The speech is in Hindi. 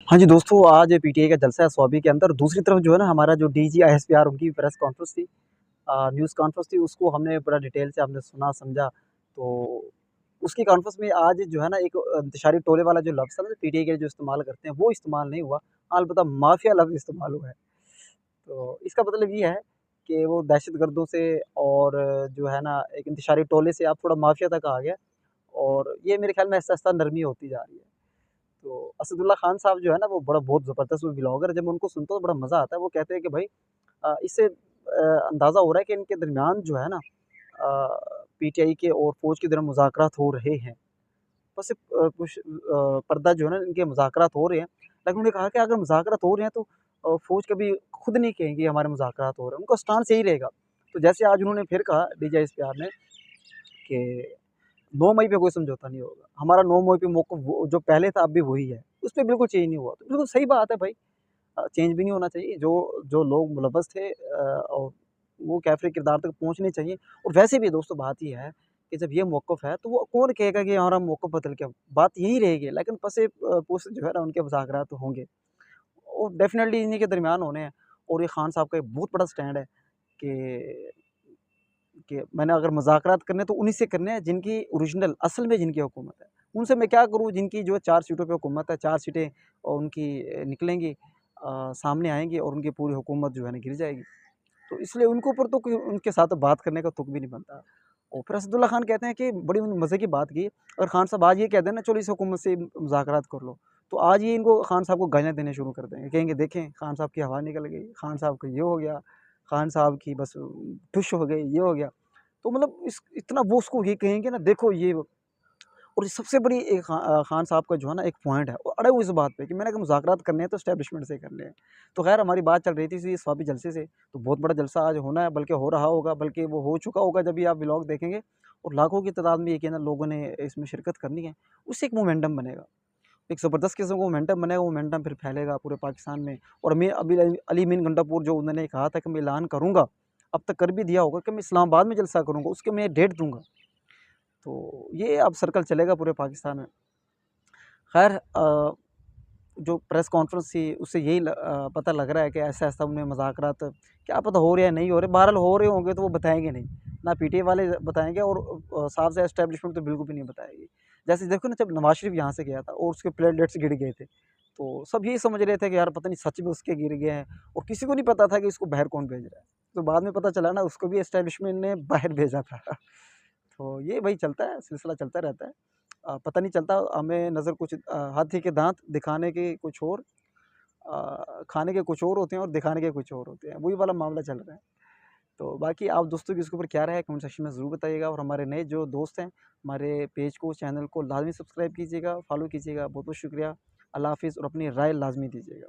हाँ जी दोस्तों, आज पीटीआई का जलसा है सौबी के अंदर। दूसरी तरफ जो है ना हमारा जो डीजी आईएसपीआर उनकी प्रेस कॉन्फ्रेंस थी, न्यूज़ कॉन्फ्रेंस थी, उसको हमने बड़ा डिटेल से हमने सुना समझा। तो उसकी कॉन्फ्रेंस में आज जो है ना एक इंतशारी टोले वाला जो लफ्ज़ है ना पीटीआई के लिए जो इस्तेमाल करते हैं, वो इस्तेमाल नहीं हुआ। अलबत्ता माफिया लफ्ज़ इस्तेमाल हुआ है। तो इसका मतलब ये है कि वो दहशतगर्दों से और जो है ना एक इंतशारी टोले से अब थोड़ा माफिया तक आ गया और ये मेरे ख़्याल में आहिस्ता-आहिस्ता नरमी होती जा रही है। तो असदुल्ला खान साहब जो है ना वो बड़ा बहुत ज़बरदस्त वो व्लॉगर है, जब मैं उनको सुनता हूँ तो बड़ा मज़ा आता है। वो कहते हैं कि भाई इससे अंदाज़ा हो रहा है कि इनके दरमियान जो है ना पीटीआई के और फ़ौज के दरमियान मुज़ाकरात हो रहे हैं। बस कुछ पर्दा जो है ना इनके मुज़ाकरात हो रहे हैं। लेकिन उन्होंने कहा कि अगर मुज़ाकरात हो रहे हैं तो फ़ौज कभी खुद नहीं कहेंगी हमारे मुज़ाकरात हो रहे हैं। उनका स्टांस यही रहेगा। तो जैसे आज उन्होंने फिर कहा डीजीआईएसपीआर ने कि 9 मई पे कोई समझौता नहीं होगा। हमारा 9 मई पे मौक़िफ़ वो जो पहले था अब भी वही है। उसपे बिल्कुल चेंज नहीं हुआ। तो बिल्कुल सही बात है भाई। चेंज भी नहीं होना चाहिए। जो जो लोग मुलव्वस थे और वो कैफ़रे किरदार तक पहुँचने चाहिए। और वैसे भी दोस्तों बात ये है कि जब ये मौक़िफ़ है तो वो कौन कहेगा कि हमारा मौक़िफ़ बदल गया? बात यही रहेगी। लेकिन पसे-पूस जो है ना उनके मुज़ाकरात तो होंगे। और डेफ़िनेटली इन्हीं के दरमियान होने हैं। और ये खान साहब का एक बहुत बड़ा स्टैंड है कि मैंने अगर मुज़ाकरात करने हैं तो उन्हीं से करने हैं जिनकी ओरिजिनल असल में जिनकी हुकूमत है। उनसे मैं क्या करूँ जिनकी जो है 4 सीटों पे हुकूमत है, 4 सीटें उनकी निकलेंगी सामने आएँगी और उनकी पूरी हुकूमत जो है ना गिर जाएगी। तो इसलिए उनके ऊपर तो कोई उनके साथ तो बात करने का तुक भी नहीं बनता। और फिर असदुल्ला खान कहते हैं कि बड़ी मज़े की बात की और खान साहब आज ये कह दें ना चलो इस हुकूमत से मुज़ाकरात कर लो। तो आज ही इनको खान साहब को गालियाँ देने शुरू कर देंगे। कहेंगे देखें खान साहब की हवा निकल गई, खान साहब को ये हो गया, खान साहब की बस ठुश हो गई, ये हो गया। तो मतलब इस इतना वो उसको ये कहेंगे ना देखो ये और ये सबसे बड़ी एक खान साहब का जो है ना एक पॉइंट है, वो अड़े हुए इस बात पे कि मैंने अगर मुज़ाकरात करने हैं तो एस्टेब्लिशमेंट से करने हैं। तो ख़ैर हमारी बात चल रही थी इसी स्वाबी जलसे से, तो बहुत बड़ा जलसा आज होना है बल्कि हो रहा होगा, बल्कि वो हो चुका होगा जब भी आप व्लॉग देखेंगे और लाखों की तादाद में यकीनन लोगों ने इसमें शिरकत करनी है। उससे एक मोमेंटम बनेगा। एक ज़बरदस्त किस्म का मोमेंटम बनेगा, वो मोमेंटम फिर फैलेगा पूरे पाकिस्तान में और मैं अभी अली मीन गंडापुर जो उन्होंने कहा था कि मैं ऐलान करूँगा, अब तक कर भी दिया होगा कि मैं इस्लामाबाद में जलसा करूँगा, उसकी मैं डेट दूँगा। तो ये अब सर्कल चलेगा पूरे पाकिस्तान में। ख़ैर जो प्रेस कॉन्फ्रेंस थी उससे यही पता लग रहा है कि ऐसा-ऐसा उनमें मुज़ाकरात क्या पता हो रहे हैं नहीं हो रहे, बहरहाल हो रहे होंगे तो वो बताएँगे नहीं। ना पीटीआई वाले बताएँगे और साफ ज़ाहिर एस्टेब्लिशमेंट तो बिल्कुल भी नहीं बताएगी। जैसे देखो ना जब नवाज़ शरीफ यहाँ से गया था और उसके प्लेटलेट्स गिर गए थे, तो सब यही समझ रहे थे कि यार पता नहीं सच में उसके गिर गए हैं और किसी को नहीं पता था कि इसको बाहर कौन भेज रहा है। तो बाद में पता चला ना उसको भी एस्टेब्लिशमेंट ने बाहर भेजा था। तो ये भाई चलता है, सिलसिला चलता रहता है। पता नहीं चलता हमें नज़र कुछ हाथी के दाँत दिखाने के कुछ और खाने के कुछ और होते हैं और दिखाने के कुछ और होते हैं। वही वाला मामला चल रहा है। तो बाकी आप दोस्तों की इसके ऊपर क्या राय है कमेंट सेक्शन में ज़रूर बताइएगा और हमारे नए जो दोस्त हैं, हमारे पेज को, चैनल को लाज़मी सब्सक्राइब कीजिएगा, फॉलो कीजिएगा। बहुत-बहुत शुक्रिया। अल्लाह हाफ़िज़ और अपनी राय लाज़मी दीजिएगा।